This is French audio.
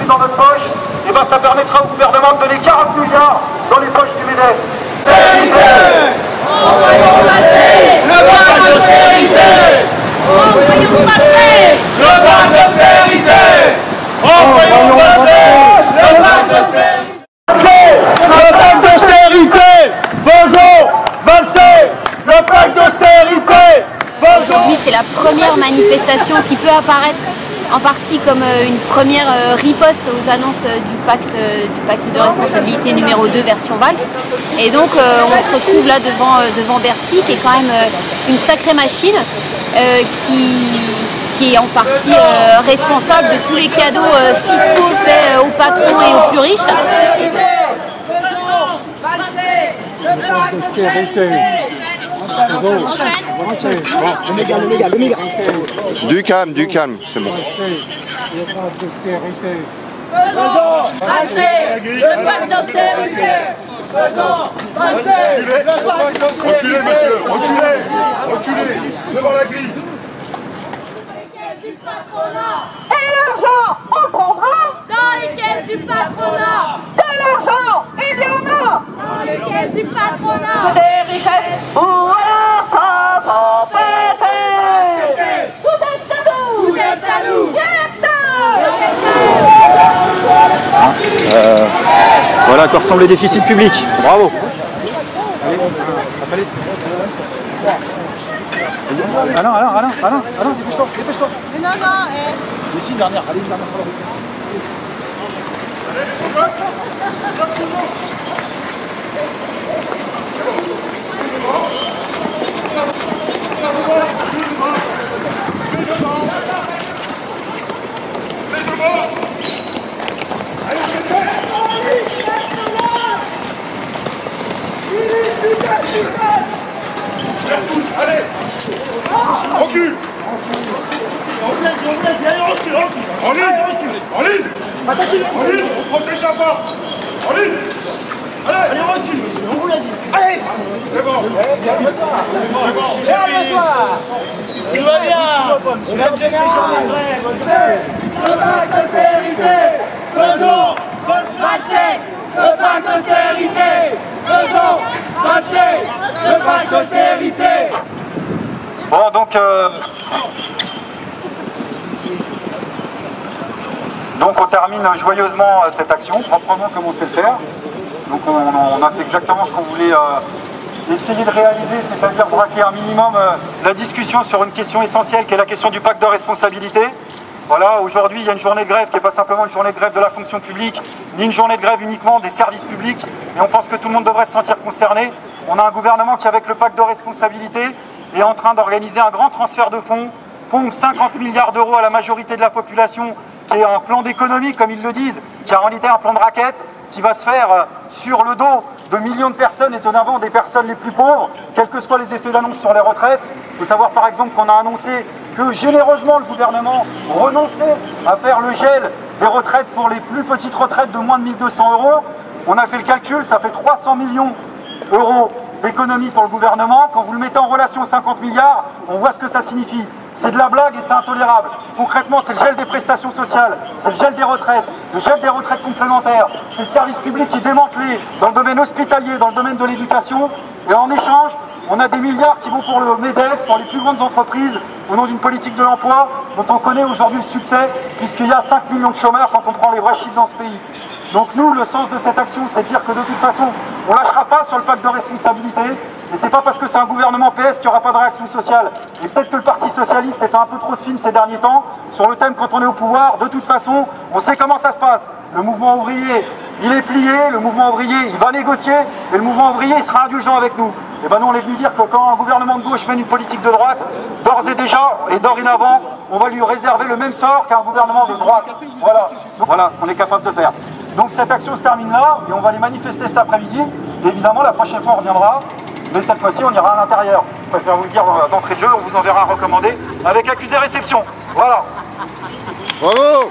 Dans notre poche, et ben ça permettra au gouvernement de donner 40 milliards dans les poches du MEDEF. Envoyons passer le bac d'austérité. Envoyons passer le bac d'austérité. Envoyons passer le bac d'austérité. Faisons passer le bac d'austérité. Aujourd'hui, c'est la première manifestation qui peut apparaître en partie comme une première riposte aux annonces du pacte de responsabilité numéro 2 version Valls. Et donc on se retrouve là devant Bercy, qui est quand même une sacrée machine qui est en partie responsable de tous les cadeaux fiscaux faits aux patrons et aux plus riches. Du calme, c'est bon. Faisons passer le pacte d'austérité. Faisons passer le pacte d'austérité. Reculez, monsieur, reculez, reculez, devant la grille. Du patronat. Et l'argent, on prendra dans les caisses du patronat. De l'argent, il y en a dans les caisses du patronat. C'est des richesses pour alors ça s'empêcher. Tout est à nous, tout est à nous. Voilà à quoi ressemble les déficits publics. Bravo. Alain, dépêche-toi. Non, Ici, une dernière, allez, une dernière. Allez, recule. En ligne, on protège la porte. En ligne. Allez, recule, on vous l'a dit. Allez, c'est bon. Tout va bien. Mesdames et le pacte d'austérité. Faisons passer le pacte d'austérité. Faisons passer le pacte d'austérité. Bon, donc on termine joyeusement cette action, proprement comme on sait le faire. Donc on a fait exactement ce qu'on voulait essayer de réaliser, c'est-à-dire braquer un minimum la discussion sur une question essentielle qui est la question du pacte de responsabilité. Voilà, aujourd'hui il y a une journée de grève qui n'est pas simplement une journée de grève de la fonction publique, ni une journée de grève uniquement des services publics, et on pense que tout le monde devrait se sentir concerné. On a un gouvernement qui, avec le pacte de responsabilité, est en train d'organiser un grand transfert de fonds, pompe 50 milliards d'euros à la majorité de la population, qui est un plan d'économie, comme ils le disent, qui a en réalité un plan de raquette, qui va se faire sur le dos de millions de personnes, étonnamment des personnes les plus pauvres, quels que soient les effets d'annonce sur les retraites. Il faut savoir par exemple qu'on a annoncé que généreusement le gouvernement renonçait à faire le gel des retraites pour les plus petites retraites de moins de 1200 euros. On a fait le calcul, ça fait 300 millions d'euros d'économie pour le gouvernement. Quand vous le mettez en relation aux 50 milliards, on voit ce que ça signifie. c'est de la blague et c'est intolérable. Concrètement, c'est le gel des prestations sociales, c'est le gel des retraites, le gel des retraites complémentaires, c'est le service public qui est démantelé dans le domaine hospitalier, dans le domaine de l'éducation, et en échange, on a des milliards qui vont pour le MEDEF, pour les plus grandes entreprises, au nom d'une politique de l'emploi dont on connaît aujourd'hui le succès, puisqu'il y a 5 millions de chômeurs quand on prend les vrais chiffres dans ce pays. Donc nous, le sens de cette action, c'est de dire que de toute façon, on ne lâchera pas sur le pacte de responsabilité, et c'est pas parce que c'est un gouvernement PS qu'il n'y aura pas de réaction sociale. Et peut-être que le Parti Socialiste s'est fait un peu trop de films ces derniers temps sur le thème quand on est au pouvoir. De toute façon, on sait comment ça se passe. Le mouvement ouvrier, il est plié, le mouvement ouvrier, il va négocier, et le mouvement ouvrier, il sera indulgent avec nous. Et ben nous, on est venu dire que quand un gouvernement de gauche mène une politique de droite, d'ores et déjà, et dorénavant, on va lui réserver le même sort qu'un gouvernement de droite. Voilà ce qu'on est capable de faire. Donc cette action se termine là, et on va les manifester cet après-midi. Et évidemment, la prochaine fois, on reviendra. Mais cette fois-ci, on ira à l'intérieur. Je préfère vous le dire d'entrée de jeu, on vous enverra un recommandé avec accusé réception. Voilà. Bravo.